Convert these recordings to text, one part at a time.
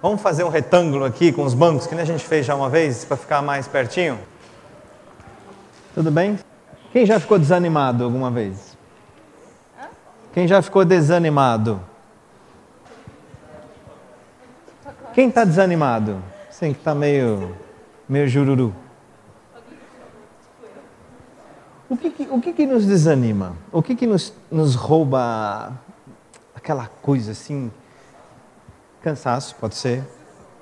Vamos fazer um retângulo aqui com os bancos, que nem a gente fez já uma vez, para ficar mais pertinho? Tudo bem? Quem já ficou desanimado alguma vez? Quem já ficou desanimado? Quem está desanimado? Sim, que está meio jururu. O que nos desanima? O que nos rouba aquela coisa assim? Cansaço, pode ser.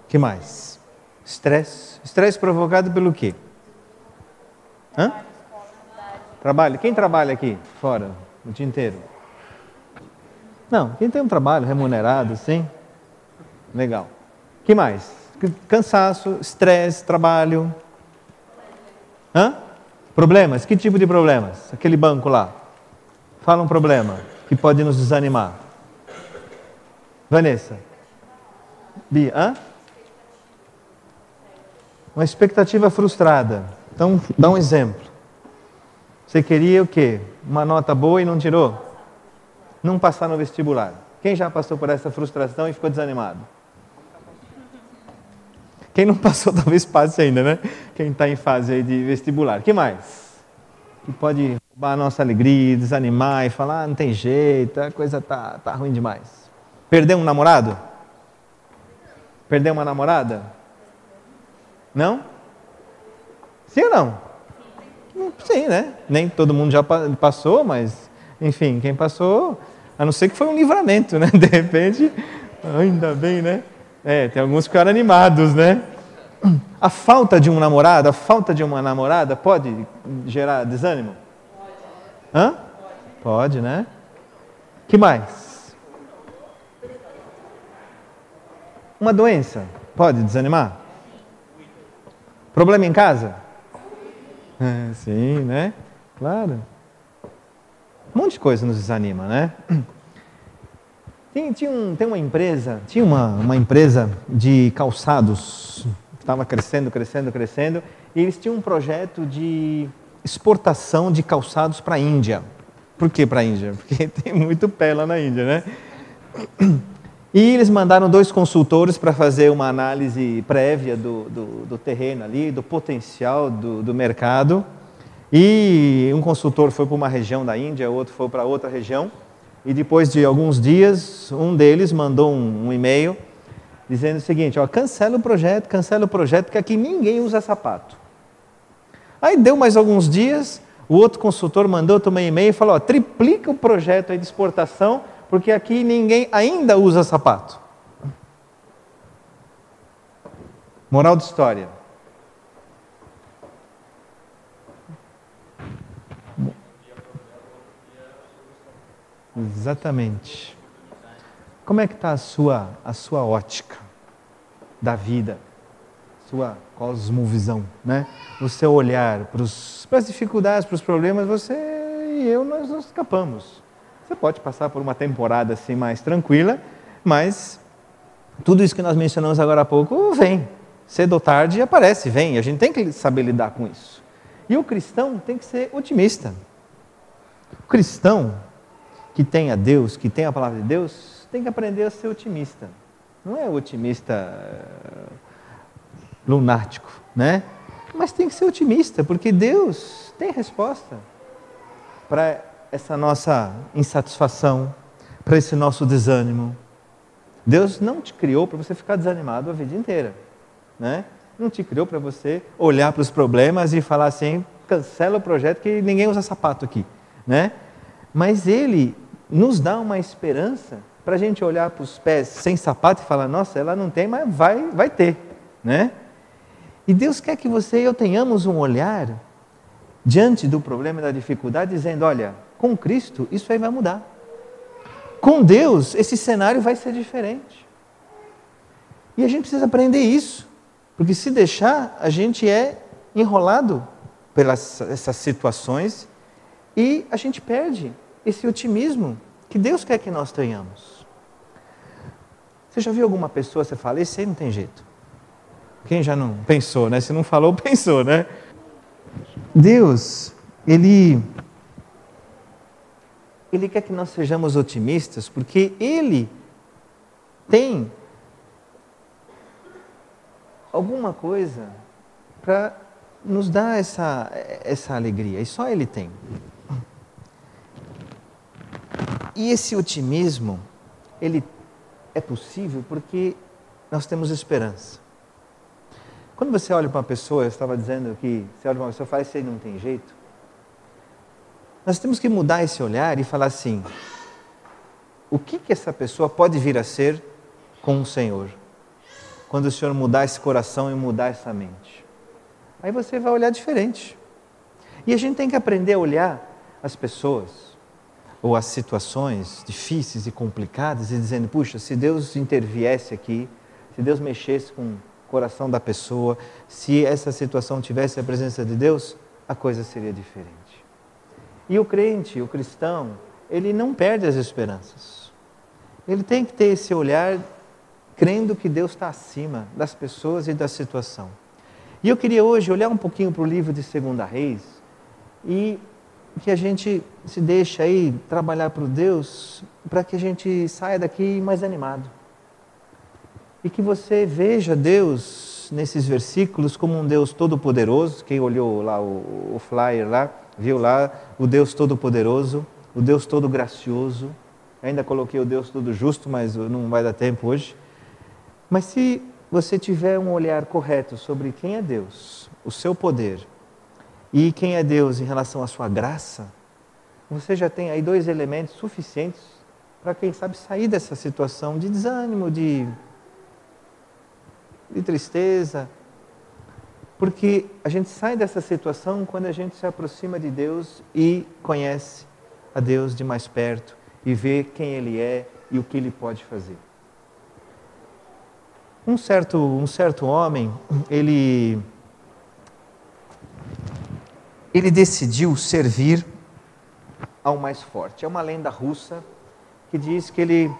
O que mais? Estresse. Estresse provocado pelo quê? Trabalho. Quem trabalha aqui fora o dia inteiro? Não, quem tem um trabalho remunerado, sim. Legal. O que mais? Cansaço, estresse, trabalho. Problemas? Que tipo de problemas? Aquele banco lá. Fala um problema que pode nos desanimar. Vanessa. Bia, Uma expectativa frustrada. Então, dá um exemplo. Você queria o quê? Uma nota boa e não tirou? Não passar no vestibular. Quem já passou por essa frustração e ficou desanimado? Quem não passou talvez passe ainda, né? Quem está em fase aí de vestibular. O que mais? Que pode roubar a nossa alegria, desanimar e falar, não tem jeito, a coisa tá ruim demais. Perder um namorado? Perder uma namorada? Não? Sim ou não? Sim, né? Nem todo mundo já passou, mas, enfim, quem passou, a não ser que foi um livramento, né? De repente, ainda bem, né? Tem alguns que ficaram animados, né? A falta de um namorado, a falta de uma namorada pode gerar desânimo? Pode, né? Que mais? Uma doença pode desanimar? Problema em casa? Sim, né? Claro. Um monte de coisa nos desanima, né? Tem uma empresa, tinha uma empresa de calçados, que estava crescendo, e eles tinham um projeto de exportação de calçados para a Índia. Por que para a Índia? Porque tem muito pé lá na Índia, né? E eles mandaram 2 consultores para fazer uma análise prévia do terreno ali, do potencial do mercado. E um consultor foi para uma região da Índia, outro foi para outra região. E depois de alguns dias, um deles mandou um e-mail dizendo o seguinte, cancela o projeto, porque aqui ninguém usa sapato. Aí deu mais alguns dias, o outro consultor mandou também um e-mail e falou, triplica o projeto aí de exportação, porque aqui ninguém ainda usa sapato. Moral de história. Exatamente. Como é que está a sua ótica da vida? Sua cosmovisão, né? O seu olhar para as dificuldades, para os problemas, você e eu, nós não escapamos. Você pode passar por uma temporada assim mais tranquila, mas tudo isso que nós mencionamos agora há pouco vem. Cedo ou tarde aparece, vem. A gente tem que saber lidar com isso. E o cristão tem que ser otimista. O cristão que tem a Deus, que tem a palavra de Deus, tem que aprender a ser otimista. Não é otimista lunático, né? Mas tem que ser otimista, porque Deus tem resposta para essa nossa insatisfação, para esse nosso desânimo. Deus não te criou para você ficar desanimado a vida inteira, né? Não te criou para você olhar para os problemas e falar assim, cancela o projeto que ninguém usa sapato aqui, né? Mas Ele nos dá uma esperança para a gente olhar para os pés sem sapato e falar, nossa, ela não tem, mas vai ter, né? E Deus quer que você e eu tenhamos um olhar diante do problema e da dificuldade, dizendo, olha, com Cristo isso aí vai mudar. Com Deus esse cenário vai ser diferente. E a gente precisa aprender isso, porque se deixar, a gente é enrolado pelas essas situações e a gente perde esse otimismo que Deus quer que nós tenhamos. Você já viu alguma pessoa, você fala, esse aí não tem jeito. Quem já não pensou, né? Se não falou, pensou, né? Deus, Ele quer que nós sejamos otimistas, porque Ele tem alguma coisa para nos dar essa alegria, e só Ele tem. E esse otimismo, ele é possível porque nós temos esperança. Quando você olha para uma pessoa, eu estava dizendo que você olha para uma pessoa e fala, isso aí não tem jeito. Nós temos que mudar esse olhar e falar assim, o que essa pessoa pode vir a ser com o Senhor? Quando o Senhor mudar esse coração e mudar essa mente. Aí você vai olhar diferente. E a gente tem que aprender a olhar as pessoas ou as situações difíceis e complicadas e dizendo, puxa, se Deus interviesse aqui, se Deus mexesse com o coração da pessoa, se essa situação tivesse a presença de Deus, a coisa seria diferente. E o crente, o cristão, ele não perde as esperanças. Ele tem que ter esse olhar crendo que Deus está acima das pessoas e da situação. E eu queria hoje olhar um pouquinho para o livro de 2 Reis e que a gente se deixe aí trabalhar para o Deus para que a gente saia daqui mais animado. E que você veja Deus nesses versículos como um Deus todo-poderoso. Quem olhou lá o flyer lá, viu lá o Deus todo-poderoso, o Deus todo-gracioso. Ainda coloquei o Deus todo-justo, mas não vai dar tempo hoje. Mas se você tiver um olhar correto sobre quem é Deus, o seu poder, e quem é Deus em relação à sua graça, você já tem aí 2 elementos suficientes para, quem sabe, sair dessa situação de desânimo, de tristeza. Porque a gente sai dessa situação quando a gente se aproxima de Deus e conhece a Deus de mais perto e vê quem Ele é e o que Ele pode fazer. Um certo homem, ele decidiu servir ao mais forte. É uma lenda russa que diz que ele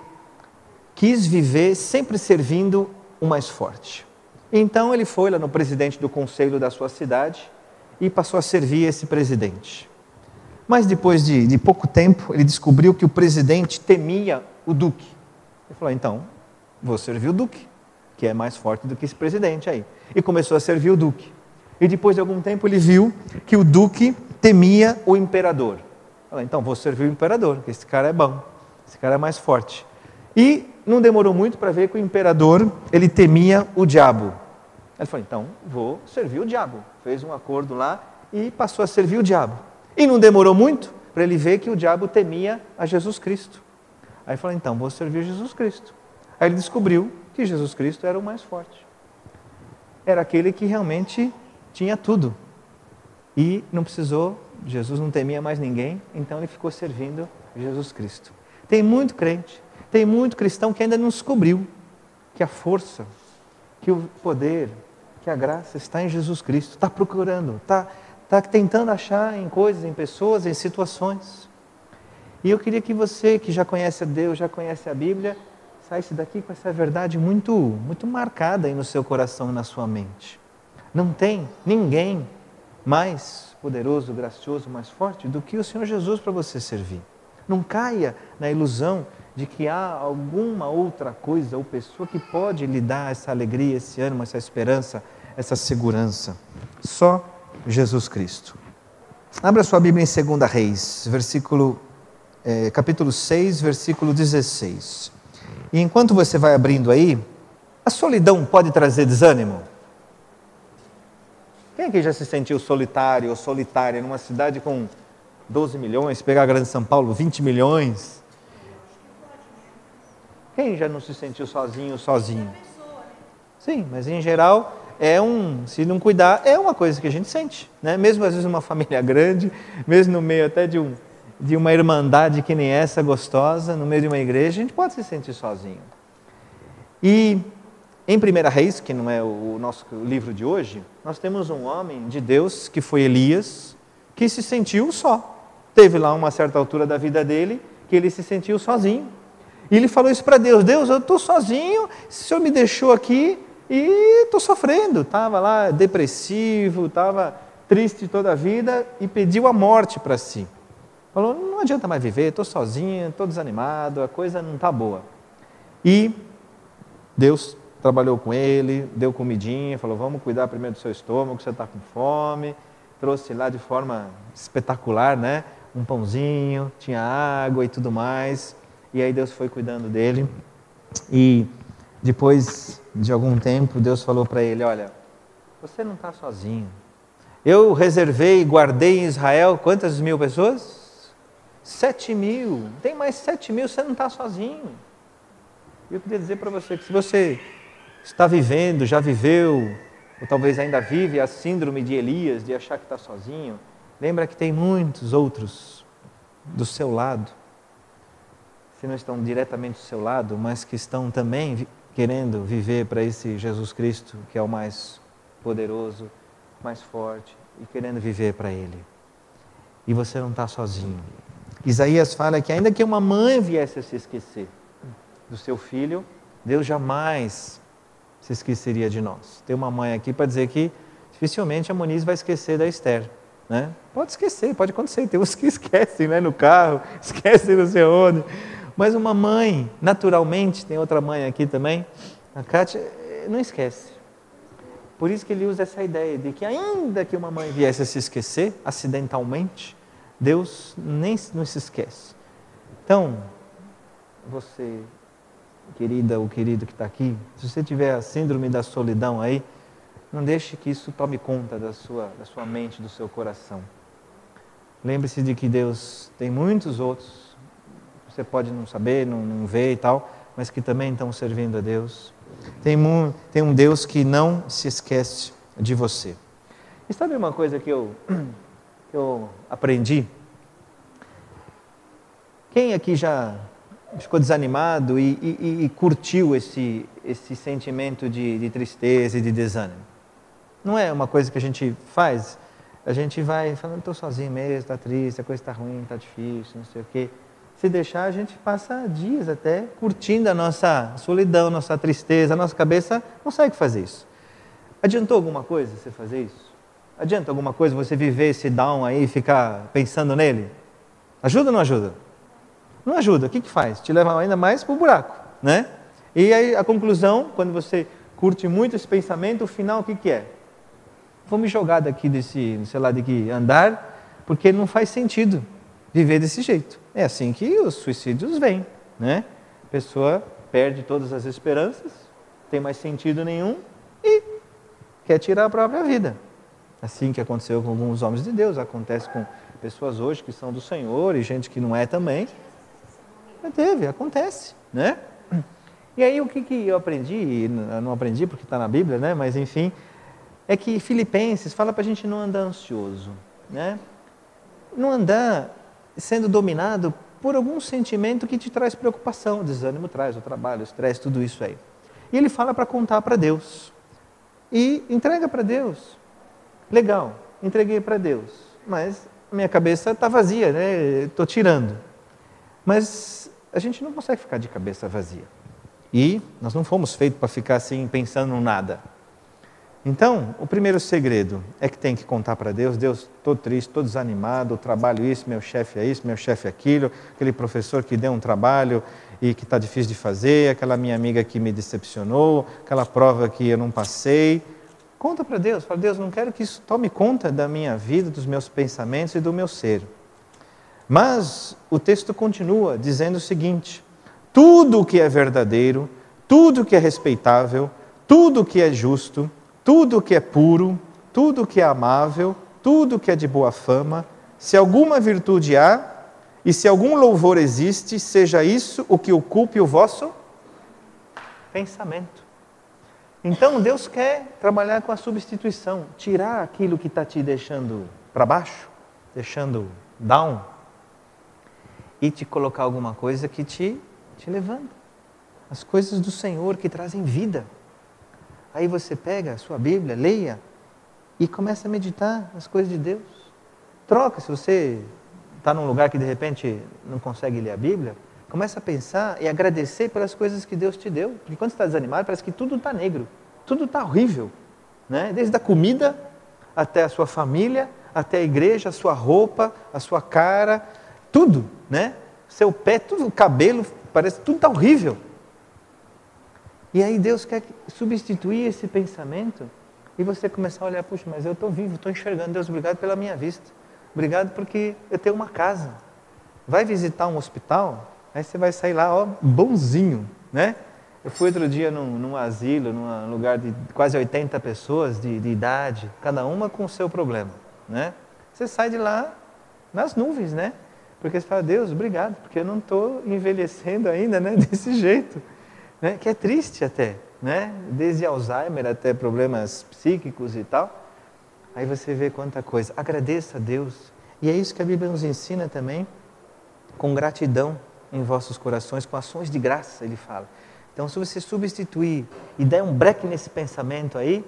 quis viver sempre servindo o mais forte. Então ele foi lá no presidente do conselho da sua cidade e passou a servir esse presidente. Mas depois de pouco tempo, ele descobriu que o presidente temia o duque. Ele falou, então, vou servir o duque, que é mais forte do que esse presidente aí. E começou a servir o duque. E depois de algum tempo ele viu que o duque temia o imperador. Falou, então vou servir o imperador, porque esse cara é bom, esse cara é mais forte. E não demorou muito para ver que o imperador, ele temia o diabo. Ele falou, então vou servir o diabo. Fez um acordo lá e passou a servir o diabo. E não demorou muito para ele ver que o diabo temia a Jesus Cristo. Aí ele falou, então vou servir Jesus Cristo. Aí ele descobriu que Jesus Cristo era o mais forte. Era aquele que realmente tinha tudo. E não precisou, Jesus não temia mais ninguém, então ele ficou servindo Jesus Cristo. Tem muito crente, tem muito cristão que ainda não descobriu que a força, que o poder, que a graça está em Jesus Cristo. Está procurando, está tentando achar em coisas, em pessoas, em situações. E eu queria que você, que já conhece a Deus, já conhece a Bíblia, saísse daqui com essa verdade muito, muito marcada aí no seu coração e na sua mente. Não tem ninguém mais poderoso, gracioso, mais forte do que o Senhor Jesus para você servir. Não caia na ilusão de que há alguma outra coisa ou pessoa que pode lhe dar essa alegria, esse ânimo, essa esperança, essa segurança. Só Jesus Cristo. Abra sua Bíblia em 2 Reis, capítulo 6, versículo 16. E enquanto você vai abrindo aí, a solidão pode trazer desânimo? Quem aqui já se sentiu solitário ou solitária numa cidade com 12 milhões, pegar a Grande São Paulo, 20 milhões? Quem já não se sentiu sozinho? Sim, mas em geral, se não cuidar, é uma coisa que a gente sente, né? Mesmo às vezes uma família grande, mesmo no meio até de uma irmandade que nem essa gostosa, no meio de uma igreja, a gente pode se sentir sozinho. E em 1 Reis, que não é o nosso livro de hoje, nós temos um homem de Deus, que foi Elias, que se sentiu só. Teve lá uma certa altura da vida dele, que ele se sentiu sozinho. E ele falou isso para Deus, Deus, eu estou sozinho, o Senhor me deixou aqui e estou sofrendo. Estava lá depressivo, estava triste toda a vida e pediu a morte para si. Falou, não adianta mais viver, estou sozinho, estou desanimado, a coisa não está boa. E Deus trabalhou com ele, deu comidinha, falou, vamos cuidar primeiro do seu estômago, você está com fome. Trouxe lá de forma espetacular, né? Um pãozinho, tinha água e tudo mais. E aí Deus foi cuidando dele. E depois de algum tempo, Deus falou para ele, olha, você não está sozinho. Eu reservei e guardei em Israel quantas mil pessoas? 7.000. Tem mais 7.000, você não está sozinho. E eu queria dizer para você que se você está vivendo, já viveu, ou talvez ainda vive a síndrome de Elias, de achar que está sozinho, lembra que tem muitos outros do seu lado, se não estão diretamente do seu lado, mas que estão também querendo viver para esse Jesus Cristo, que é o mais poderoso, mais forte, e querendo viver para Ele. E você não está sozinho. Isaías fala que ainda que uma mãe viesse a se esquecer do seu filho, Deus jamais se esqueceria de nós. Tem uma mãe aqui para dizer que dificilmente a Moniz vai esquecer da Esther, né? Pode esquecer, pode acontecer, tem uns que esquecem, né, no carro, esquecem no seu onde, mas uma mãe, naturalmente, tem outra mãe aqui também, a Kátia, não esquece. Por isso que ele usa essa ideia de que ainda que uma mãe viesse a se esquecer, acidentalmente, Deus não se esquece. Então, você, querida ou querido que está aqui, se você tiver a síndrome da solidão aí, não deixe que isso tome conta da sua mente, do seu coração. Lembre-se de que Deus tem muitos outros, você pode não saber, não ver e tal, mas que também estão servindo a Deus. Tem um Deus que não se esquece de você. E sabe uma coisa que eu aprendi? Quem aqui já ficou desanimado e curtiu esse sentimento de tristeza e de desânimo? Não é uma coisa que a gente faz, a gente vai falando, estou sozinho mesmo, está triste, a coisa está ruim, está difícil, não sei o quê. Se deixar, a gente passa dias até curtindo a nossa solidão, nossa tristeza, a nossa cabeça não consegue fazer isso. Adiantou alguma coisa você fazer isso? Adianta alguma coisa você viver esse down aí e ficar pensando nele? Ajuda ou não ajuda? Não ajuda. O que faz? Te leva ainda mais para o buraco, né? E aí a conclusão, quando você curte muito esse pensamento, o final o que é? Vou me jogar daqui desse, sei lá, daqui andar, porque não faz sentido viver desse jeito. É assim que os suicídios vêm, né? A pessoa perde todas as esperanças, tem mais sentido nenhum e quer tirar a própria vida. Assim que aconteceu com alguns homens de Deus, acontece com pessoas hoje que são do Senhor e gente que não é também. Acontece, né? E aí o que eu aprendi, eu não aprendi porque está na Bíblia, né? Mas enfim, é que Filipenses fala para a gente não andar ansioso, né? Não andar sendo dominado por algum sentimento que te traz preocupação, desânimo traz, o trabalho, o estresse, tudo isso aí. E ele fala para contar para Deus. E entrega para Deus. Legal, entreguei para Deus, mas minha cabeça está vazia, né? Estou tirando. Mas a gente não consegue ficar de cabeça vazia. E nós não fomos feitos para ficar assim, pensando em nada. Então, o primeiro segredo é que tem que contar para Deus, Deus, estou triste, estou desanimado, trabalho isso, meu chefe é isso, meu chefe é aquilo, aquele professor que deu um trabalho e que está difícil de fazer, aquela minha amiga que me decepcionou, aquela prova que eu não passei. Conta para Deus, fala, Deus, não quero que isso tome conta da minha vida, dos meus pensamentos e do meu ser. Mas o texto continua dizendo o seguinte, tudo o que é verdadeiro, tudo o que é respeitável, tudo o que é justo, tudo o que é puro, tudo o que é amável, tudo o que é de boa fama, se alguma virtude há e se algum louvor existe, seja isso o que ocupe o vosso pensamento. Então Deus quer trabalhar com a substituição, tirar aquilo que está te deixando para baixo, deixando down, e te colocar alguma coisa que te levanta. As coisas do Senhor que trazem vida. Aí você pega a sua Bíblia, leia e começa a meditar nas coisas de Deus. Troca, se você está num lugar que de repente não consegue ler a Bíblia, começa a pensar e agradecer pelas coisas que Deus te deu. Porque quando você está desanimado, parece que tudo está negro, tudo está horrível, né? Desde a comida até a sua família, até a igreja, a sua roupa, a sua cara, tudo, né? Seu pé, tudo, o cabelo, parece que tudo está horrível. E aí Deus quer substituir esse pensamento e você começar a olhar, puxa, mas eu estou vivo, estou enxergando. Deus, obrigado pela minha vista. Obrigado porque eu tenho uma casa. Vai visitar um hospital, aí você vai sair lá, ó, bonzinho, né? Eu fui outro dia num asilo, num lugar de quase 80 pessoas de idade, cada uma com o seu problema, né? Você sai de lá nas nuvens, né? Porque você fala, Deus, obrigado, porque eu não estou envelhecendo ainda, né? Desse jeito, né? Que é triste até, né? Desde Alzheimer até problemas psíquicos e tal. Aí você vê quanta coisa. Agradeça a Deus. E é isso que a Bíblia nos ensina também, com gratidão em vossos corações, com ações de graça, ele fala. Então, se você substituir e der um break nesse pensamento aí,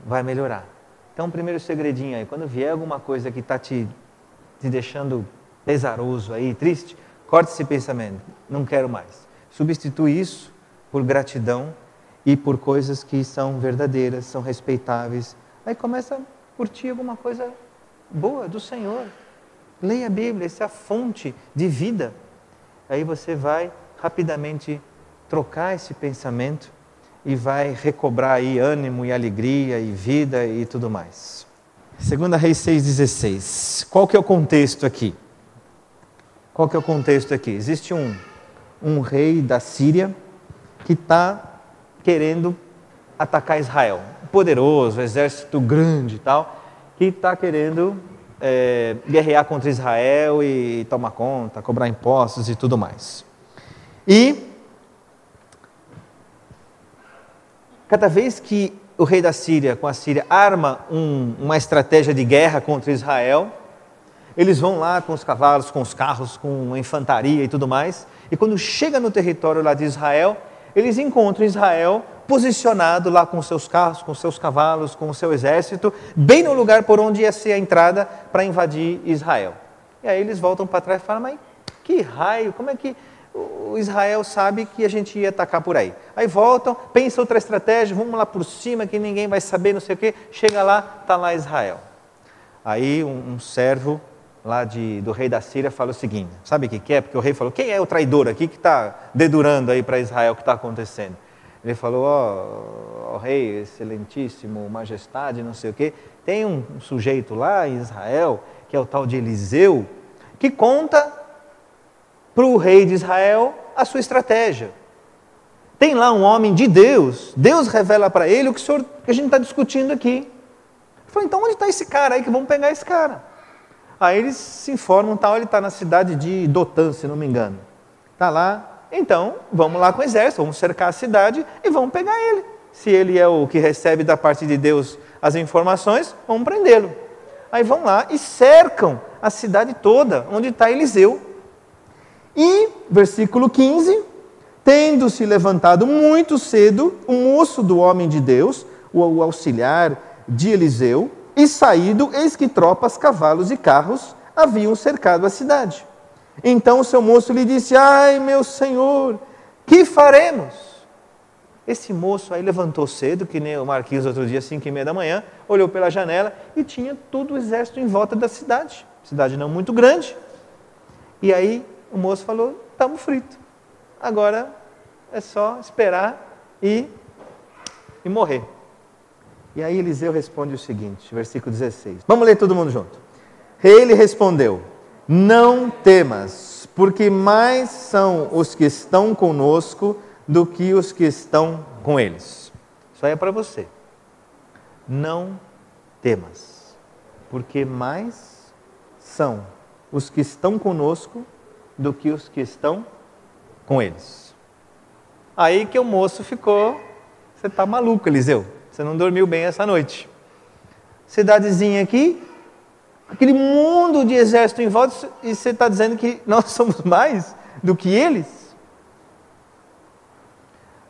vai melhorar. Então, primeiro segredinho aí, quando vier alguma coisa que está te deixando pesaroso aí, triste, corte esse pensamento, não quero mais. Substitui isso por gratidão e por coisas que são verdadeiras, são respeitáveis. Aí começa a curtir alguma coisa boa do Senhor. Leia a Bíblia, essa é a fonte de vida. Aí você vai rapidamente trocar esse pensamento e vai recobrar aí ânimo e alegria e vida e tudo mais. 2 Reis 6,16. Qual que é o contexto aqui? Qual que é o contexto aqui? Existe um rei da Síria que está querendo atacar Israel. Poderoso, exército grande e tal, que está querendo guerrear contra Israel e tomar conta, cobrar impostos e tudo mais. E cada vez que o rei da Síria, com a Síria, arma uma estratégia de guerra contra Israel, eles vão lá com os cavalos, com os carros, com a infantaria e tudo mais, e quando chega no território lá de Israel, eles encontram Israel posicionado lá com seus carros, com seus cavalos, com o seu exército, bem no lugar por onde ia ser a entrada para invadir Israel. E aí eles voltam para trás e falam, mas que raio, como é que o Israel sabe que a gente ia atacar por aí? Aí voltam, pensam outra estratégia, vamos lá por cima que ninguém vai saber, não sei o quê. Chega lá, está lá Israel. Aí um servo lá do rei da Síria fala o seguinte, sabe o que é? Porque o rei falou, quem é o traidor aqui que está dedurando aí para Israel o que está acontecendo? Ele falou, ó rei, excelentíssimo, majestade, não sei o quê, tem um sujeito lá em Israel, que é o tal de Eliseu, que conta para o rei de Israel a sua estratégia. Tem lá um homem de Deus, Deus revela para ele o que a gente está discutindo aqui. Ele falou, então onde está esse cara aí que vamos pegar esse cara? Aí eles se informam, tal, ele está na cidade de Dotã, se não me engano. Está lá. Então, vamos lá com o exército, vamos cercar a cidade e vamos pegar ele. Se ele é o que recebe da parte de Deus as informações, vamos prendê-lo. Aí vão lá e cercam a cidade toda, onde está Eliseu. E, versículo 15, tendo-se levantado muito cedo, o moço do homem de Deus, o auxiliar de Eliseu, e saído, eis que tropas, cavalos e carros haviam cercado a cidade. Então o seu moço lhe disse, ai meu senhor, que faremos? Esse moço aí levantou cedo, que nem o Marquinhos outro dia, 5:30 da manhã, olhou pela janela e tinha todo o exército em volta da cidade. Cidade não muito grande. E aí o moço falou, estamos fritos. Agora é só esperar e morrer. E aí Eliseu responde o seguinte, versículo 16. Vamos ler todo mundo junto. Ele respondeu, não temas, porque mais são os que estão conosco do que os que estão com eles. Isso aí é para você. Não temas, porque mais são os que estão conosco do que os que estão com eles. Aí que o moço ficou, você está maluco, Eliseu, você não dormiu bem essa noite. Cidadezinha aqui, aquele mundo de exército em volta, e você está dizendo que nós somos mais do que eles?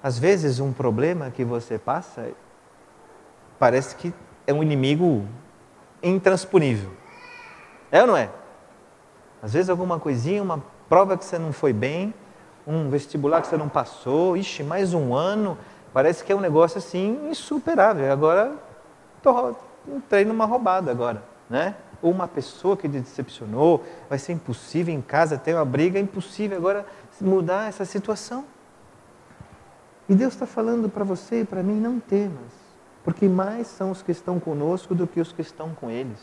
Às vezes um problema que você passa, parece que é um inimigo intransponível. É ou não é? Às vezes alguma coisinha, uma prova que você não foi bem, um vestibular que você não passou, mais um ano, parece que é um negócio assim insuperável. Agora, entrei numa roubada agora, né? Ou uma pessoa que te decepcionou, vai ser impossível em casa, tem uma briga, é impossível agora mudar essa situação. E Deus está falando para você e para mim, não temas, porque mais são os que estão conosco do que os que estão com eles.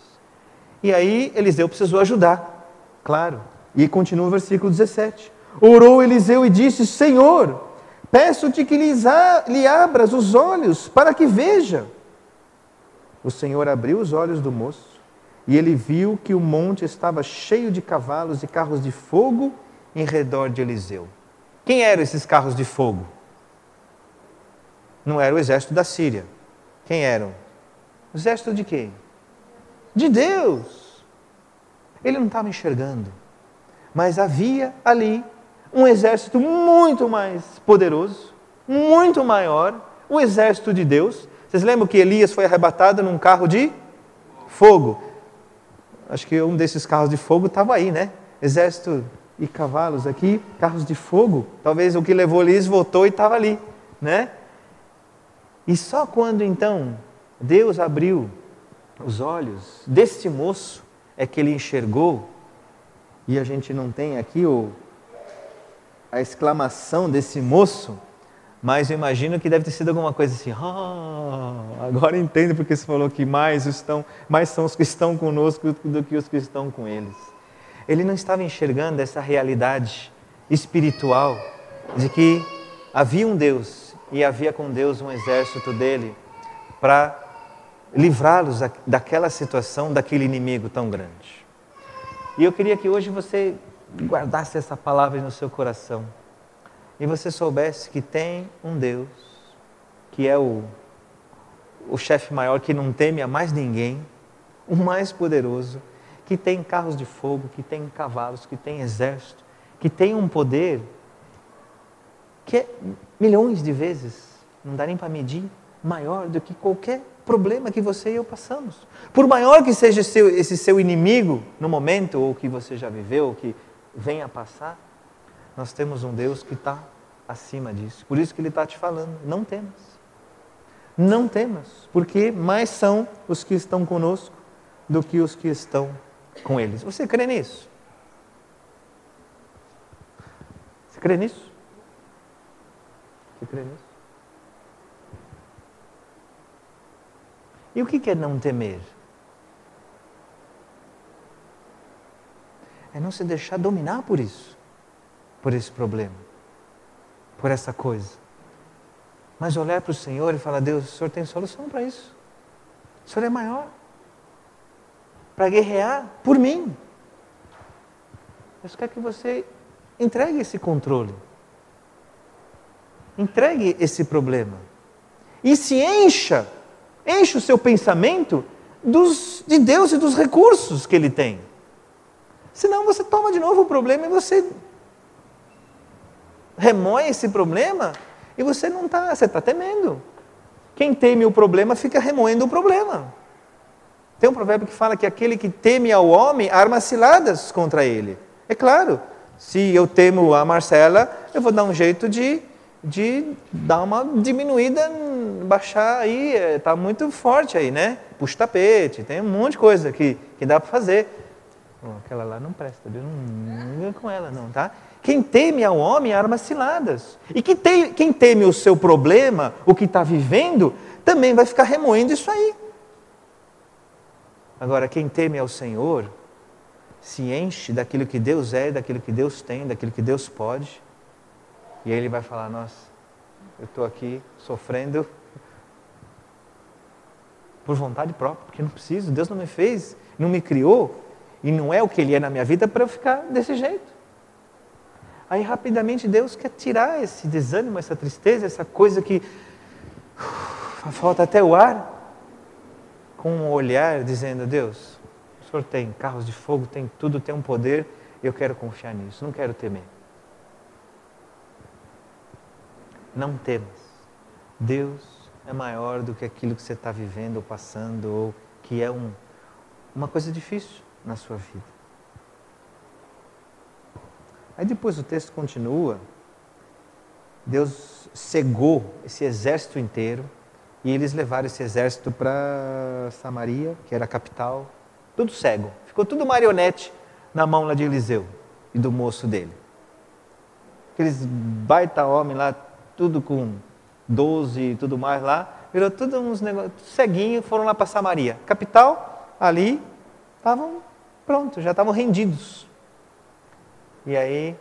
E aí Eliseu precisou ajudar, claro. E continua o versículo 17. Orou Eliseu e disse: Senhor, peço-te que lhe abras os olhos para que veja. O Senhor abriu os olhos do moço e ele viu que o monte estava cheio de cavalos e carros de fogo em redor de Eliseu. Quem eram esses carros de fogo? Não era o exército da Síria. Quem eram? O exército de quem? De Deus. Ele não estava enxergando, mas havia ali um exército muito mais poderoso, muito maior, o exército de Deus. Vocês lembram que Elias foi arrebatado num carro de fogo? Acho que um desses carros de fogo estava aí, né? Exército e cavalos aqui, carros de fogo. Talvez o que levou Elias voltou e estava ali, né? E só quando então Deus abriu os olhos deste moço é que ele enxergou, e a gente não tem aqui a exclamação desse moço, mas eu imagino que deve ter sido alguma coisa assim: agora entendo porque você falou que mais são os que estão conosco do que os que estão com eles. Ele não estava enxergando essa realidade espiritual de que havia um Deus e havia com Deus um exército dele para livrá-los daquela situação, daquele inimigo tão grande. E eu queria que hoje você guardasse essa palavra no seu coração e você soubesse que tem um Deus que é o chefe maior, que não teme a mais ninguém, o mais poderoso, que tem carros de fogo, que tem cavalos, que tem exército, que tem um poder que é milhões de vezes, não dá nem para medir, maior do que qualquer problema que você e eu passamos. Por maior que seja esse seu inimigo no momento, ou que você já viveu, ou que venha a passar, nós temos um Deus que está acima disso. Por isso que Ele está te falando, não temas. Não temas, porque mais são os que estão conosco do que os que estão com eles. Você crê nisso? Você crê nisso? Você crê nisso? E o que é não temer? É não se deixar dominar por isso, por esse problema, por essa coisa. Mas olhar para o Senhor e falar: Deus, o Senhor tem solução para isso. O Senhor é maior para guerrear por mim. Eu só quero que você entregue esse controle, entregue esse problema e se encha o seu pensamento de Deus e dos recursos que Ele tem. Senão você toma de novo o problema e você remoe esse problema e você está temendo. Quem teme o problema fica remoendo o problema. Tem um provérbio que fala que aquele que teme ao homem arma ciladas contra ele. É claro, se eu temo a Marcela, eu vou dar um jeito de dar uma diminuída, baixar aí, está muito forte aí, né? Puxa o tapete, tem um monte de coisa que dá para fazer. Aquela lá não presta, Deus não com ela não, tá? Quem teme ao homem arma ciladas. E quem teme o seu problema, o que está vivendo, também vai ficar remoendo isso aí. Agora, quem teme ao Senhor, se enche daquilo que Deus é, daquilo que Deus tem, daquilo que Deus pode, e aí Ele vai falar: nossa, eu estou aqui sofrendo por vontade própria, porque não preciso, Deus não me fez, não me criou, e não é o que Ele é na minha vida para eu ficar desse jeito. Aí rapidamente Deus quer tirar esse desânimo, essa tristeza, essa coisa que falta até o ar, com um olhar dizendo: Deus, o Senhor tem carros de fogo, tem tudo, tem um poder, eu quero confiar nisso, não quero temer. Não temas. Deus é maior do que aquilo que você está vivendo ou passando, ou que é uma coisa difícil na sua vida. Aí depois o texto continua. Deus cegou esse exército inteiro e eles levaram esse exército para Samaria, que era a capital, tudo cego. Ficou tudo marionete na mão lá de Eliseu e do moço dele. Aqueles baita homem lá, tudo com 12 e tudo mais lá, virou tudo uns negócios, ceguinho, foram lá para Samaria. Capital, ali, estavam prontos, já estavam rendidos. E aí,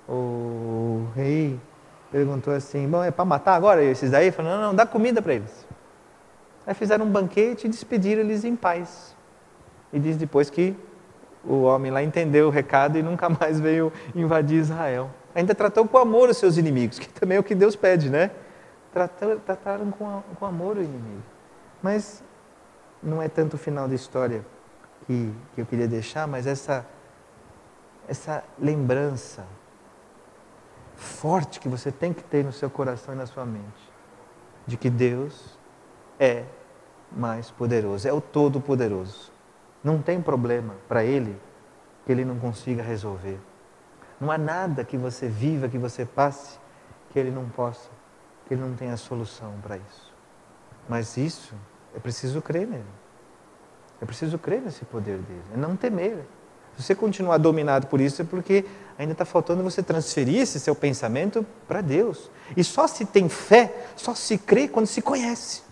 o rei perguntou assim, bom, é para matar agora esses daí? Falou, não, dá comida para eles. Aí fizeram um banquete e despediram eles em paz. E diz depois que o homem lá entendeu o recado e nunca mais veio invadir Israel. Ainda tratou com amor os seus inimigos, que também é o que Deus pede, né? Trataram com amor o inimigo. Mas não é tanto o final da história que eu queria deixar, mas essa lembrança forte que você tem que ter no seu coração e na sua mente, de que Deus é mais poderoso, é o Todo-Poderoso. Não tem problema para Ele que Ele não consiga resolver. Não há nada que você viva, que você passe, que Ele não possa, que Ele não tenha solução para isso. Mas isso, é preciso crer nele. É preciso crer nesse poder dele, é não temer. Se você continuar dominado por isso, é porque ainda está faltando você transferir esse seu pensamento para Deus. E só se tem fé, só se crê quando se conhece.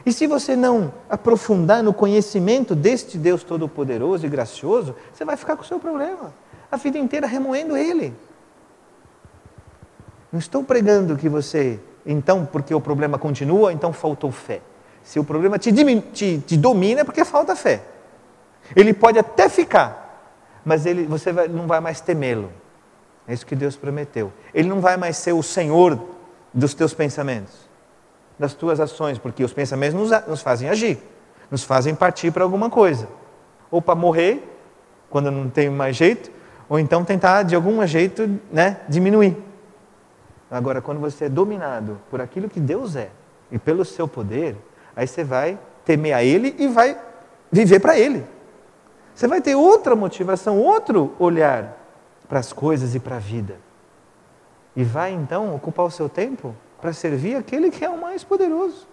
E se você não aprofundar no conhecimento deste Deus Todo-Poderoso e gracioso, você vai ficar com o seu problema, a vida inteira remoendo ele. Não estou pregando que você, então, porque o problema continua, então faltou fé. Se o problema te domina, é porque falta fé. Ele pode até ficar, mas você não vai mais temê-lo. É isso que Deus prometeu. Ele não vai mais ser o Senhor dos teus pensamentos, das tuas ações, porque os pensamentos nos fazem agir, nos fazem partir para alguma coisa. Ou para morrer, quando não tem mais jeito, ou então tentar de algum jeito, diminuir. Agora, quando você é dominado por aquilo que Deus é, e pelo seu poder, aí você vai temer a Ele e vai viver para Ele. Você vai ter outra motivação, outro olhar para as coisas e para a vida. E vai então ocupar o seu tempo para servir aquele que é o mais poderoso.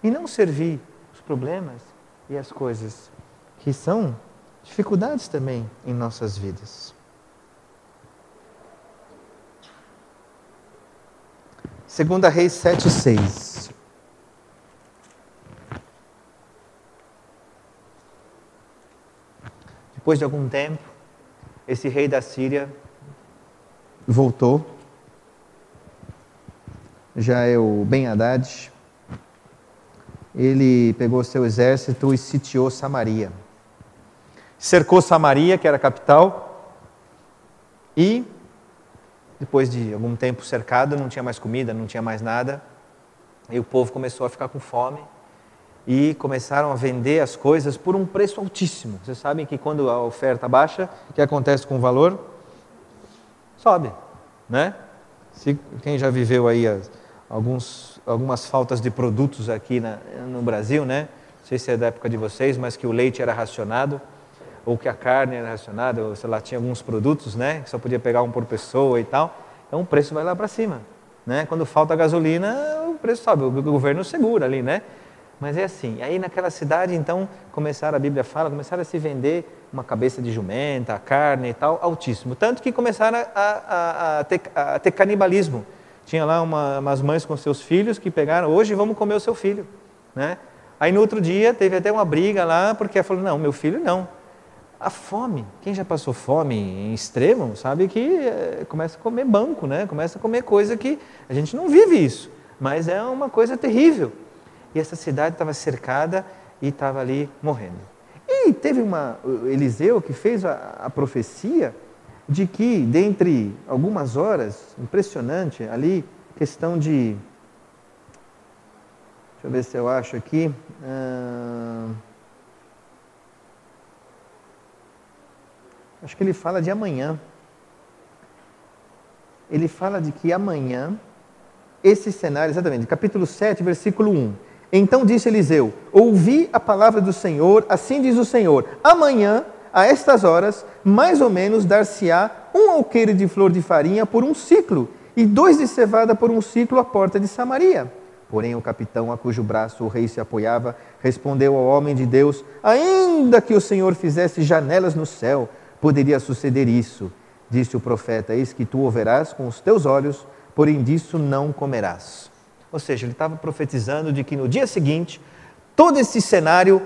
E não servir os problemas e as coisas que são dificuldades também em nossas vidas. 2 Reis 7:6. Depois de algum tempo, esse rei da Síria voltou. Já é o Ben-Hadad. Ele pegou seu exército e sitiou Samaria. Cercou Samaria, que era a capital, e depois de algum tempo cercado, não tinha mais comida, não tinha mais nada, e o povo começou a ficar com fome, e começaram a vender as coisas por um preço altíssimo. Vocês sabem que quando a oferta baixa, o que acontece com o valor? Sobe, né? Quem já viveu aí algumas faltas de produtos aqui no Brasil, né? Não sei se é da época de vocês, mas que o leite era racionado, ou que a carne era racionada, ou sei lá, tinha alguns produtos, né? Que só podia pegar um por pessoa e tal. Então o preço vai lá para cima, né? Quando falta gasolina, o preço sobe, o governo segura ali, né? Mas é assim, aí naquela cidade, então, a Bíblia fala, começaram a se vender uma cabeça de jumenta, carne e tal, altíssimo. Tanto que começaram a ter canibalismo. Tinha lá umas mães com seus filhos que pegaram, hoje vamos comer o seu filho, né? Aí no outro dia teve até uma briga lá, porque ela falou, não, meu filho não. A fome, quem já passou fome em extremo, sabe que começa a comer banco, né? Começa a comer coisa que a gente não vive isso, mas é uma coisa terrível. E essa cidade estava cercada e estava ali morrendo. E teve Eliseu que fez a profecia de que, dentre algumas horas, impressionante, ali, questão de... Deixa eu ver se eu acho aqui... Acho que ele fala de amanhã. Ele fala de que amanhã, esse cenário, exatamente, capítulo 7, versículo 1. Então disse Eliseu, ouvi a palavra do Senhor, assim diz o Senhor, amanhã, a estas horas, mais ou menos, dar-se-á um alqueire de flor de farinha por um ciclo, e 2 de cevada por um ciclo à porta de Samaria. Porém o capitão, a cujo braço o rei se apoiava, respondeu ao homem de Deus, ainda que o Senhor fizesse janelas no céu, poderia suceder isso. Disse o profeta, eis que tu o verás com os teus olhos, porém disso não comerás. Ou seja, ele estava profetizando de que no dia seguinte, todo esse cenário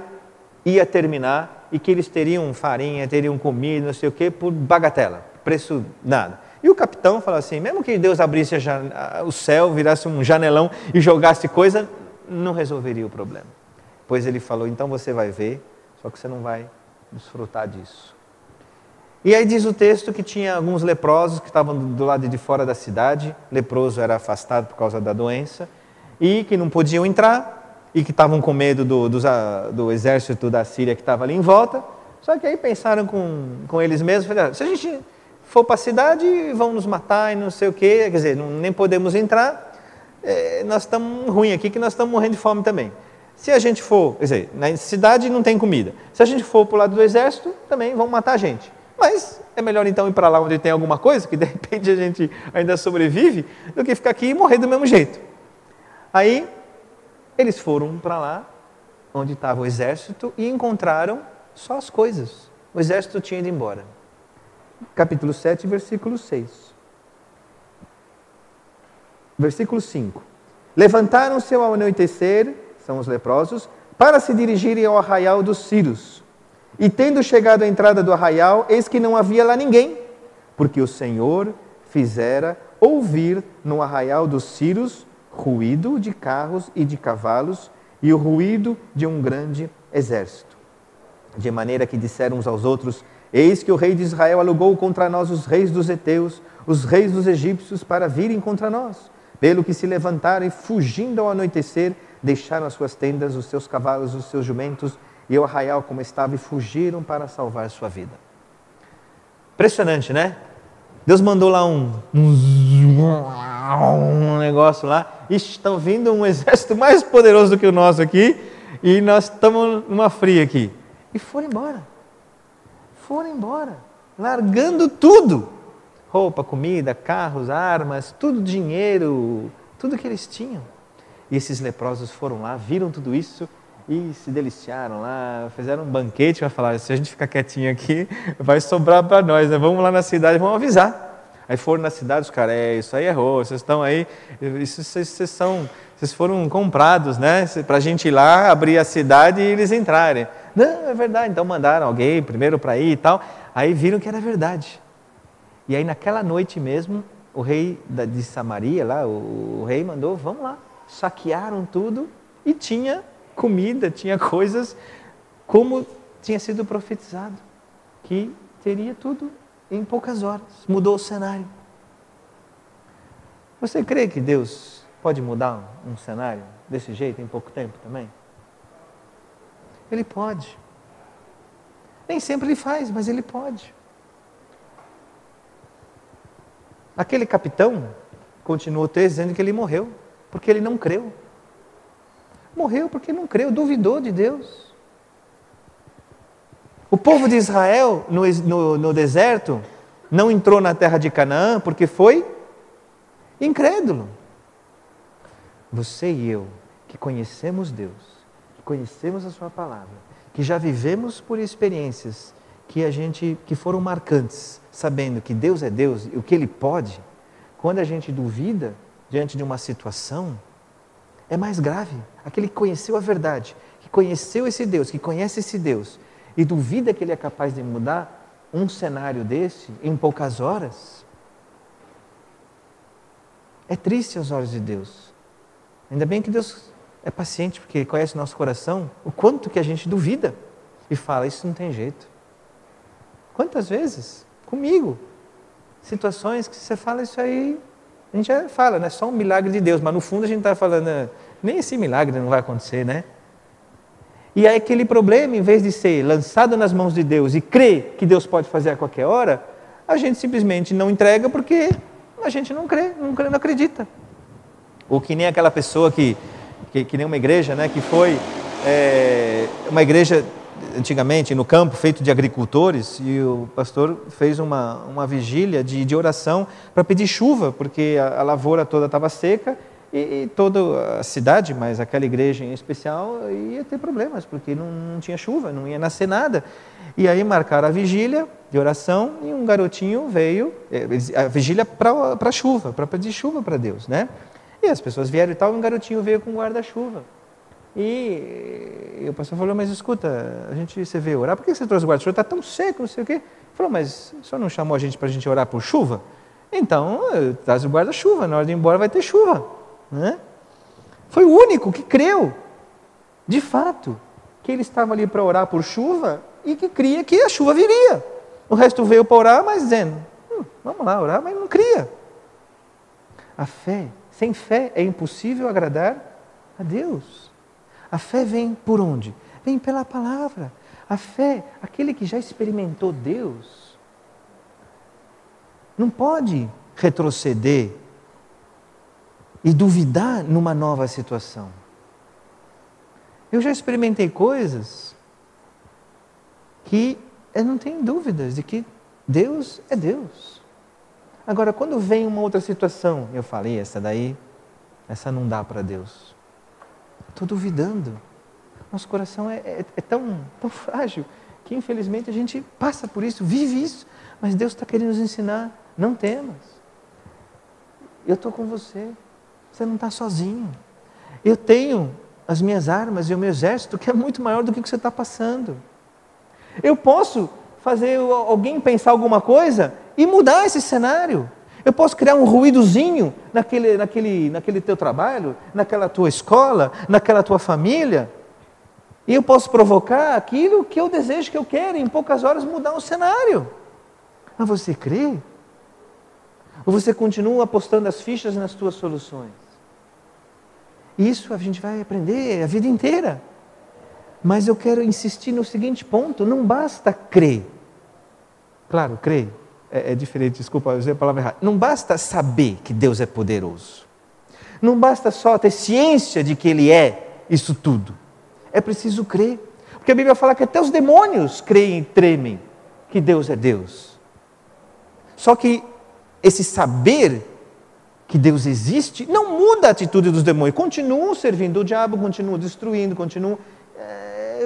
ia terminar e que eles teriam farinha, teriam comida, não sei o quê, por bagatela, preço nada. E o capitão falou assim, mesmo que Deus abrisse o céu, virasse um janelão e jogasse coisa, não resolveria o problema. Pois ele falou, então você vai ver, só que você não vai desfrutar disso. E aí diz o texto que tinha alguns leprosos que estavam do lado de fora da cidade, leproso era afastado por causa da doença, e que não podiam entrar, e que estavam com medo do exército da Síria que estava ali em volta, só que aí pensaram com eles mesmos, falaram, se a gente for para a cidade, vão nos matar e não sei o quê, quer dizer, nem podemos entrar, nós estamos ruim aqui, que nós estamos morrendo de fome também. Se a gente for, quer dizer, na cidade não tem comida, se a gente for para o lado do exército, também vão matar a gente. Mas é melhor então ir para lá onde tem alguma coisa, que de repente a gente ainda sobrevive, do que ficar aqui e morrer do mesmo jeito. Aí, eles foram para lá, onde estava o exército, e encontraram só as coisas. O exército tinha ido embora. Capítulo 7, versículo 6. Versículo 5. Levantaram-se ao anoitecer, são os leprosos, para se dirigirem ao arraial dos Círios. E tendo chegado à entrada do arraial, eis que não havia lá ninguém, porque o Senhor fizera ouvir no arraial dos Círios ruído de carros e de cavalos e o ruído de um grande exército. De maneira que disseram uns aos outros, eis que o rei de Israel alugou contra nós os reis dos heteus, os reis dos egípcios, para virem contra nós. Pelo que se levantaram e, fugindo ao anoitecer, deixaram as suas tendas, os seus cavalos, os seus jumentos, e o arraial como estava, e fugiram para salvar sua vida. Impressionante, né? Deus mandou lá um negócio lá, e estão vindo um exército mais poderoso do que o nosso aqui, e nós estamos numa fria aqui. E foram embora, largando tudo. Roupa, comida, carros, armas, tudo dinheiro, tudo que eles tinham. E esses leprosos foram lá, viram tudo isso, e se deliciaram lá, fizeram um banquete, vai falar, se a gente ficar quietinho aqui, vai sobrar para nós, né? Vamos lá na cidade, vamos avisar. Aí foram na cidade, os caras, isso aí errou, vocês estão aí, vocês foram comprados, né? Para a gente ir lá, abrir a cidade e eles entrarem. Não, é verdade, então mandaram alguém primeiro para ir e tal, aí viram que era verdade. E aí naquela noite mesmo, o rei de Samaria, lá, o rei mandou, vamos lá, saquearam tudo e tinha comida, tinha coisas como tinha sido profetizado, que teria tudo em poucas horas, mudou o cenário. Você crê que Deus pode mudar um cenário desse jeito em pouco tempo também? Ele pode. Nem sempre Ele faz, mas Ele pode. Aquele capitão, continua o texto dizendo que ele morreu, porque ele não creu. Morreu porque não creu, duvidou de Deus. O povo de Israel, no deserto, não entrou na terra de Canaã porque foi incrédulo. Você e eu, que conhecemos Deus, que conhecemos a sua palavra, que já vivemos por experiências que foram marcantes, sabendo que Deus é Deus e o que Ele pode, quando a gente duvida diante de uma situação, é mais grave. Aquele que conheceu a verdade, que conheceu esse Deus, que conhece esse Deus, e duvida que Ele é capaz de mudar um cenário desse em poucas horas, é triste aos olhos de Deus. Ainda bem que Deus é paciente, porque Ele conhece o nosso coração, o quanto que a gente duvida e fala, isso não tem jeito. Quantas vezes? Comigo. Situações que você fala isso aí, a gente já fala, né? Só um milagre de Deus, mas no fundo a gente está falando, nem esse milagre não vai acontecer, né? E aí aquele problema, em vez de ser lançado nas mãos de Deus e crer que Deus pode fazer a qualquer hora, a gente simplesmente não entrega porque a gente não crê, não acredita. Ou que nem aquela pessoa que nem uma igreja, né? Que foi uma igreja antigamente no campo, feito de agricultores, e o pastor fez uma vigília de oração para pedir chuva, porque a lavoura toda estava seca e toda a cidade, mas aquela igreja em especial, ia ter problemas, porque não tinha chuva, não ia nascer nada. E aí marcaram a vigília de oração e um garotinho veio, a vigília para a chuva, para pedir chuva para Deus, né? E as pessoas vieram e tal, e um garotinho veio com um guarda-chuva. E o pastor falou, mas escuta, você veio orar, por que você trouxe o guarda-chuva? Está tão seco, não sei o quê. Ele falou, mas o senhor não chamou a gente para a gente orar por chuva? Então, traz o guarda-chuva, na hora de ir embora vai ter chuva. Né? Foi o único que creu, de fato, que ele estava ali para orar por chuva e que cria que a chuva viria. O resto veio para orar, mas dizendo, vamos lá orar, mas não cria. A fé, sem fé é impossível agradar a Deus. A fé vem por onde? Vem pela palavra. A fé, aquele que já experimentou Deus, não pode retroceder e duvidar numa nova situação. Eu já experimentei coisas que eu não tenho dúvidas de que Deus é Deus. Agora, quando vem uma outra situação, eu falei, essa não dá para Deus. Estou duvidando. Nosso coração é tão frágil que infelizmente a gente passa por isso, vive isso, mas Deus está querendo nos ensinar, não temas. Eu estou com você. Você não está sozinho. Eu tenho as minhas armas e o meu exército que é muito maior do que o que você está passando. Eu posso fazer alguém pensar alguma coisa e mudar esse cenário. Eu posso criar um ruídozinho naquele teu trabalho, naquela tua escola, naquela tua família. E eu posso provocar aquilo que eu desejo, que eu quero, e em poucas horas mudar o cenário. Mas você crê? Ou você continua apostando as fichas nas tuas soluções? Isso a gente vai aprender a vida inteira. Mas eu quero insistir no seguinte ponto, não basta crer. Claro, crer é diferente, desculpa, eu usei a palavra errada. Não basta saber que Deus é poderoso. Não basta só ter ciência de que Ele é isso tudo. É preciso crer. Porque a Bíblia fala que até os demônios creem e tremem que Deus é Deus. Só que esse saber que Deus existe não muda a atitude dos demônios. Continuam servindo o diabo, continuam destruindo, continuam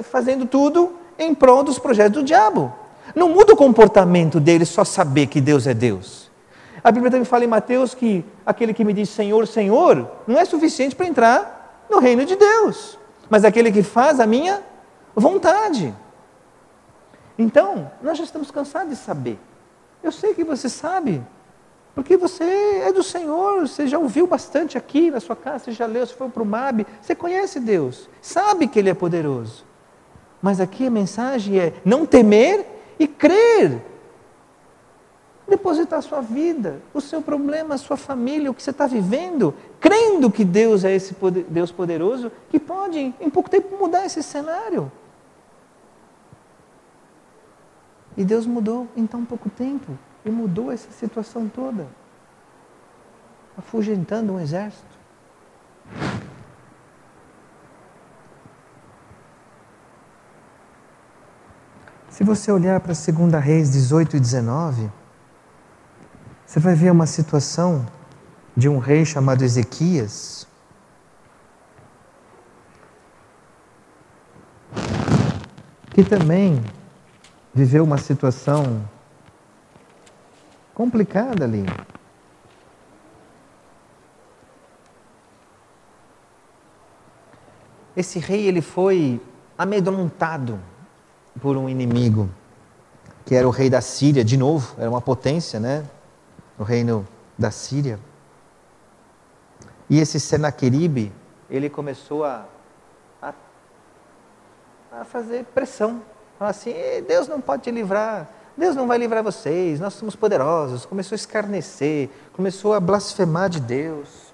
fazendo tudo em prol dos projetos do diabo. Não muda o comportamento deles só saber que Deus é Deus. A Bíblia também fala em Mateus que aquele que me diz Senhor, Senhor, não é suficiente para entrar no reino de Deus, mas aquele que faz a minha vontade. Então, nós já estamos cansados de saber. Eu sei que você sabe, porque você é do Senhor, você já ouviu bastante aqui na sua casa, você já leu, você foi para o MAB, você conhece Deus, sabe que Ele é poderoso. Mas aqui a mensagem é não temer e crer. Depositar a sua vida, o seu problema, a sua família, o que você está vivendo, crendo que Deus é esse Deus poderoso, que pode em pouco tempo mudar esse cenário. E Deus mudou em tão pouco tempo, e mudou essa situação toda, afugentando um exército. Se você olhar para 2 Reis 18 e 19, você vai ver uma situação de um rei chamado Ezequias, que também viveu uma situação complicada ali. Esse rei, ele foi amedrontado por um inimigo, que era o rei da Síria, de novo, era uma potência, né? O reino da Síria. E esse Senaqueribe, ele começou a fazer pressão. Falar assim, Deus não pode te livrar, Deus não vai livrar vocês, nós somos poderosos. Começou a escarnecer, começou a blasfemar de Deus.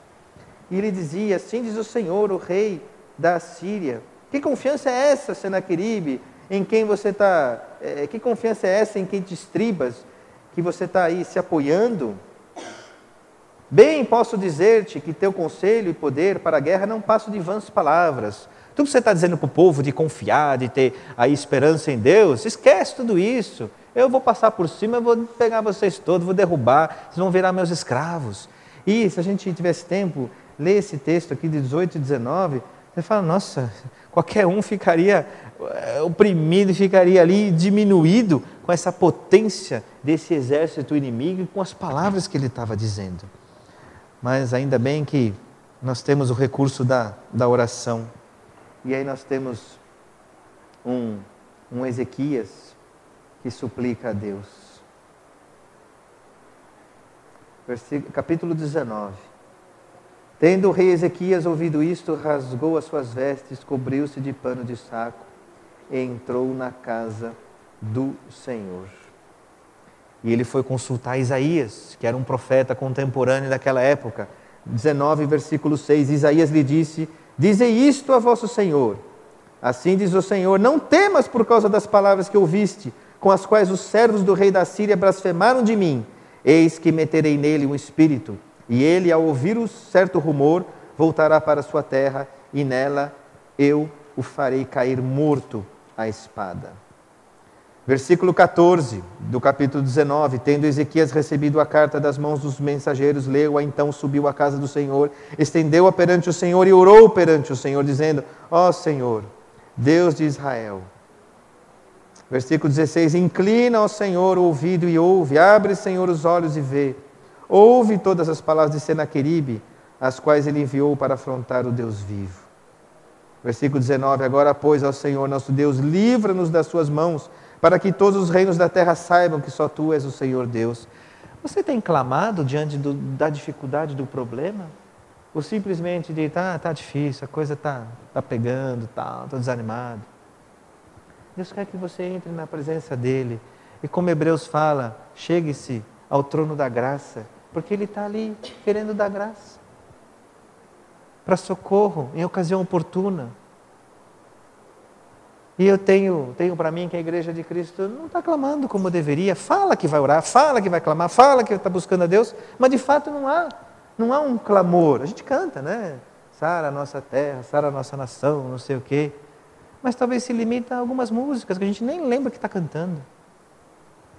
E ele dizia, assim diz o Senhor, o rei da Síria. Que confiança é essa, Senaqueribe, em quem você está... que confiança é essa em quem te estribas, que você está aí se apoiando? Bem posso dizer-te que teu conselho e poder para a guerra não passam de vãs palavras. Tudo que você está dizendo para o povo de confiar, de ter a esperança em Deus, esquece tudo isso. Eu vou passar por cima, eu vou pegar vocês todos, vou derrubar, vocês vão virar meus escravos. E se a gente tivesse tempo, lê esse texto aqui de 18 e 19, você fala, nossa, qualquer um ficaria oprimido, ficaria ali diminuído com essa potência desse exército inimigo e com as palavras que ele estava dizendo. Mas ainda bem que nós temos o recurso da oração. E aí nós temos um Ezequias que suplica a Deus. Capítulo 19. Tendo o rei Ezequias ouvido isto, rasgou as suas vestes, cobriu-se de pano de saco e entrou na casa do Senhor. E ele foi consultar Isaías, que era um profeta contemporâneo daquela época. 19, versículo 6, Isaías lhe disse, dizei isto a vosso Senhor. Assim diz o Senhor, não temas por causa das palavras que ouviste, com as quais os servos do rei da Síria blasfemaram de mim. Eis que meterei nele um espírito, e ele, ao ouvir um certo rumor, voltará para a sua terra, e nela eu o farei cair morto à espada. Versículo 14 do capítulo 19, tendo Ezequias recebido a carta das mãos dos mensageiros, leu-a, então subiu à casa do Senhor, estendeu-a perante o Senhor e orou perante o Senhor, dizendo, ó Senhor, Deus de Israel. Versículo 16, inclina ao Senhor o ouvido e ouve, abre, Senhor, os olhos e vê. Ouve todas as palavras de Senaqueribe, as quais ele enviou para afrontar o Deus vivo. Versículo 19, agora, pois, ao Senhor nosso Deus, livra-nos das suas mãos, para que todos os reinos da terra saibam que só Tu és o Senhor Deus. Você tem clamado diante da dificuldade do problema? Ou simplesmente de, tá difícil, a coisa tá pegando, estou desanimado? Deus quer que você entre na presença dEle. E como Hebreus fala, chegue-se ao trono da graça, porque Ele está ali querendo dar graça. Para socorro, em ocasião oportuna. E eu tenho para mim que a Igreja de Cristo não está clamando como deveria. Fala que vai orar, fala que vai clamar, fala que está buscando a Deus, mas de fato não há um clamor. A gente canta, né? Sara a nossa terra, sara a nossa nação, não sei o quê. Mas talvez se limita a algumas músicas que a gente nem lembra que está cantando.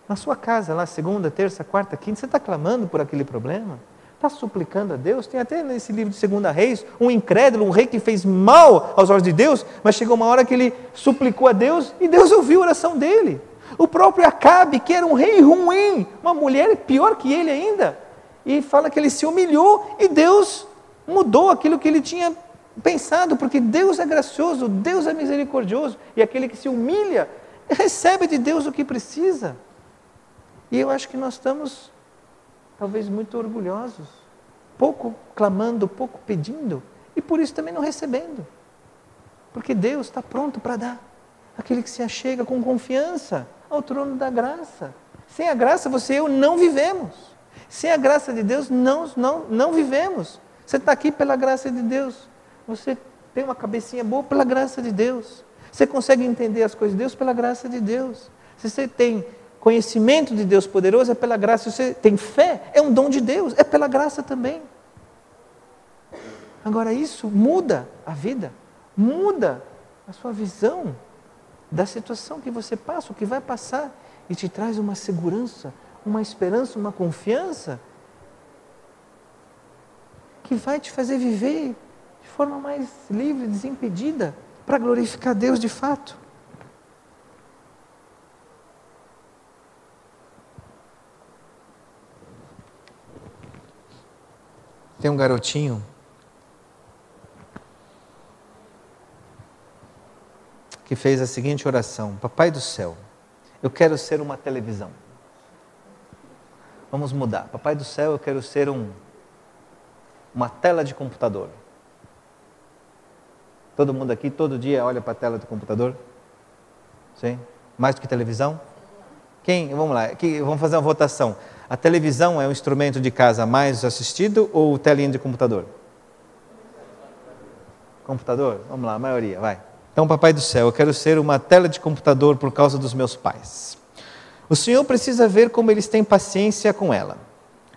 Na sua casa, lá, segunda, terça, quarta, quinta, você está clamando por aquele problema? Está suplicando a Deus? Tem até nesse livro de 2 Reis, um incrédulo, um rei que fez mal aos olhos de Deus, mas chegou uma hora que ele suplicou a Deus e Deus ouviu a oração dele. O próprio Acabe, que era um rei ruim, uma mulher pior que ele ainda, e fala que ele se humilhou e Deus mudou aquilo que ele tinha pensado, porque Deus é gracioso, Deus é misericordioso, e aquele que se humilha recebe de Deus o que precisa. E eu acho que nós estamos talvez muito orgulhosos, pouco clamando, pouco pedindo, e por isso também não recebendo. Porque Deus está pronto para dar. Aquele que se achega com confiança ao trono da graça. Sem a graça, você e eu não vivemos. Sem a graça de Deus, não vivemos. Você está aqui pela graça de Deus. Você tem uma cabecinha boa pela graça de Deus. Você consegue entender as coisas de Deus pela graça de Deus. Se você tem conhecimento de Deus poderoso, é pela graça. Se você tem fé, é um dom de Deus, é pela graça também. Agora isso muda a vida, muda a sua visão da situação que você passa, o que vai passar, e te traz uma segurança, uma esperança, uma confiança, que vai te fazer viver de forma mais livre, desimpedida, para glorificar Deus de fato. Tem um garotinho que fez a seguinte oração: Papai do céu, eu quero ser uma televisão. Vamos mudar. Papai do céu, eu quero ser uma tela de computador. Todo mundo aqui, todo dia olha para a tela do computador? Sim? Mais do que televisão? Quem? Vamos lá, vamos fazer uma votação. A televisão é um instrumento de casa mais assistido ou telinha de computador? Computador? Vamos lá, a maioria, vai. Então, Papai do céu, eu quero ser uma tela de computador por causa dos meus pais. O Senhor precisa ver como eles têm paciência com ela.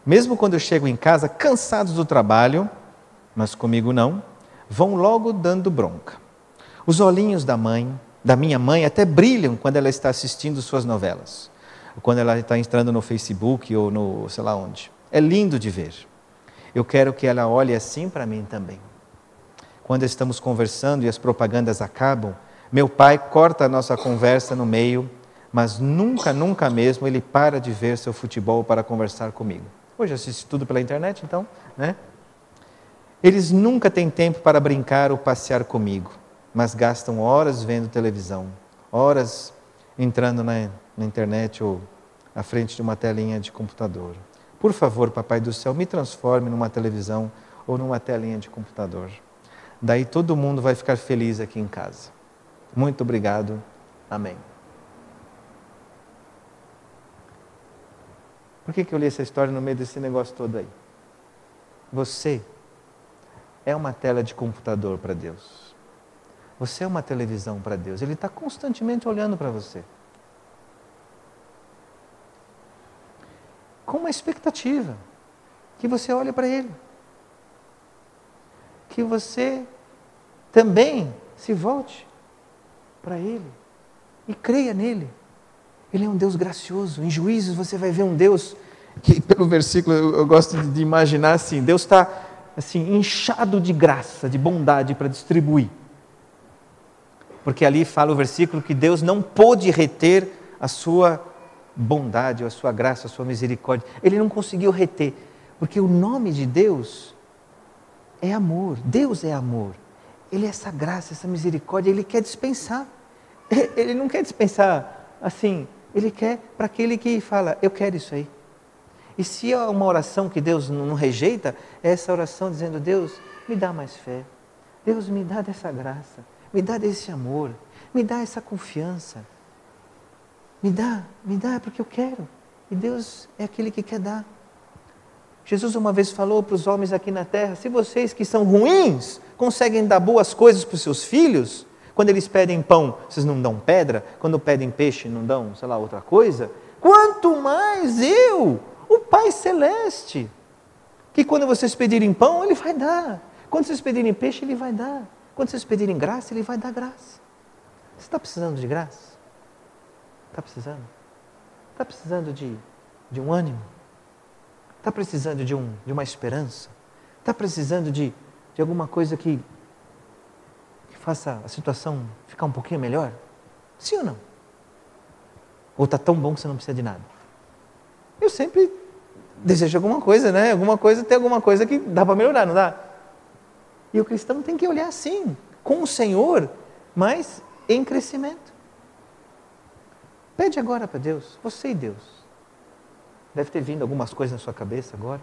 Mesmo quando eu chego em casa cansados do trabalho, mas comigo não, vão logo dando bronca. Os olhinhos da minha mãe até brilham quando ela está assistindo suas novelas. Quando ela está entrando no Facebook ou no sei lá onde. É lindo de ver. Eu quero que ela olhe assim para mim também. Quando estamos conversando e as propagandas acabam, meu pai corta a nossa conversa no meio, mas nunca, nunca mesmo ele para de ver seu futebol para conversar comigo. Hoje assiste tudo pela internet, então, né? Eles nunca têm tempo para brincar ou passear comigo, mas gastam horas vendo televisão, horas entrando na internet ou à frente de uma telinha de computador. Por favor, Papai do Céu, me transforme numa televisão ou numa telinha de computador. Daí todo mundo vai ficar feliz aqui em casa. Muito obrigado. Amém. Por que eu li essa história no meio desse negócio todo aí? Você é uma tela de computador para Deus. Você é uma televisão para Deus. Ele está constantemente olhando para você. Com uma expectativa. Que você olhe para Ele. Que você também se volte para Ele. E creia nele. Ele é um Deus gracioso. Em Juízes você vai ver um Deus que, pelo versículo, eu gosto de imaginar assim, Deus está assim, inchado de graça, de bondade para distribuir. Porque ali fala o versículo que Deus não pôde reter a sua bondade, a sua graça, a sua misericórdia. Ele não conseguiu reter, porque o nome de Deus é amor. Deus é amor. Ele é essa graça, essa misericórdia, Ele quer dispensar. Ele não quer dispensar assim, Ele quer para aquele que fala, eu quero isso aí. E se é uma oração que Deus não rejeita, é essa oração dizendo, Deus, me dá mais fé. Deus, me dá dessa graça. Me dá desse amor. Me dá essa confiança. Me dá porque eu quero. E Deus é aquele que quer dar. Jesus uma vez falou para os homens aqui na terra, se vocês que são ruins conseguem dar boas coisas para os seus filhos, quando eles pedem pão, vocês não dão pedra, quando pedem peixe, não dão, sei lá, outra coisa, quanto mais eu, o Pai Celeste, que quando vocês pedirem pão, Ele vai dar, quando vocês pedirem peixe, Ele vai dar, quando vocês pedirem graça, Ele vai dar graça. Você está precisando de graça? Está precisando? Está precisando de um ânimo? Está precisando de uma esperança? Está precisando de alguma coisa que faça a situação ficar um pouquinho melhor? Sim ou não? Ou está tão bom que você não precisa de nada? Eu sempre desejo alguma coisa, né? Tem alguma coisa que dá para melhorar, não dá? E o cristão tem que olhar assim, com o Senhor, mas em crescimento. Pede agora para Deus, você e Deus. Deve ter vindo algumas coisas na sua cabeça agora.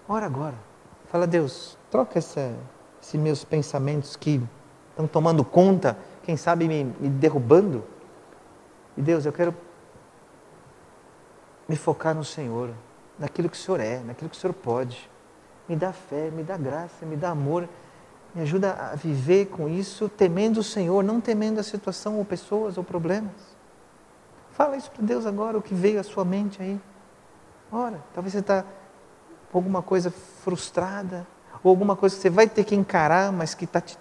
Ora agora. Fala, Deus, troca esses meus pensamentos que estão tomando conta, quem sabe me derrubando. E Deus, eu quero me focar no Senhor, naquilo que o Senhor é, naquilo que o Senhor pode. Me dá fé, me dá graça, me dá amor. Me ajuda a viver com isso, temendo o Senhor, não temendo a situação ou pessoas ou problemas. Fala isso para Deus agora, o que veio à sua mente aí. Ora, talvez você está com alguma coisa frustrada, ou alguma coisa que você vai ter que encarar, mas que está te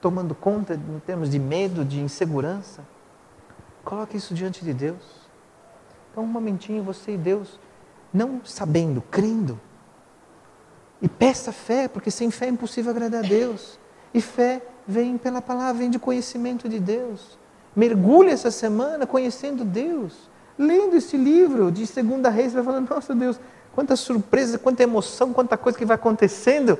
tomando conta em termos de medo, de insegurança. Coloque isso diante de Deus. Então, um momentinho, você e Deus, não sabendo, crendo. E peça fé, porque sem fé é impossível agradar a Deus. E fé vem pela palavra, vem de conhecimento de Deus. Mergulhe essa semana conhecendo Deus, lendo esse livro de 2 Reis, vai falando, nossa Deus, quanta surpresa, quanta emoção, quanta coisa que vai acontecendo.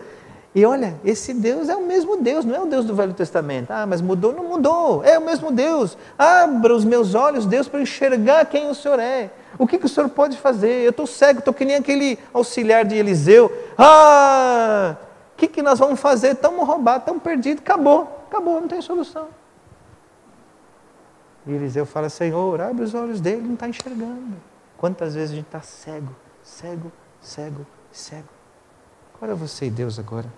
E olha, esse Deus é o mesmo Deus, não é o Deus do Velho Testamento. Ah, mas mudou? Não mudou, é o mesmo Deus. Abra os meus olhos, Deus, para enxergar quem o Senhor é. O que o Senhor pode fazer? Eu estou cego, estou que nem aquele auxiliar de Eliseu. O que nós vamos fazer? Estamos roubados, estamos perdidos, acabou, não tem solução. E Eliseu fala, Senhor, abre os olhos dele, não está enxergando. Quantas vezes a gente está cego. Agora você e Deus agora.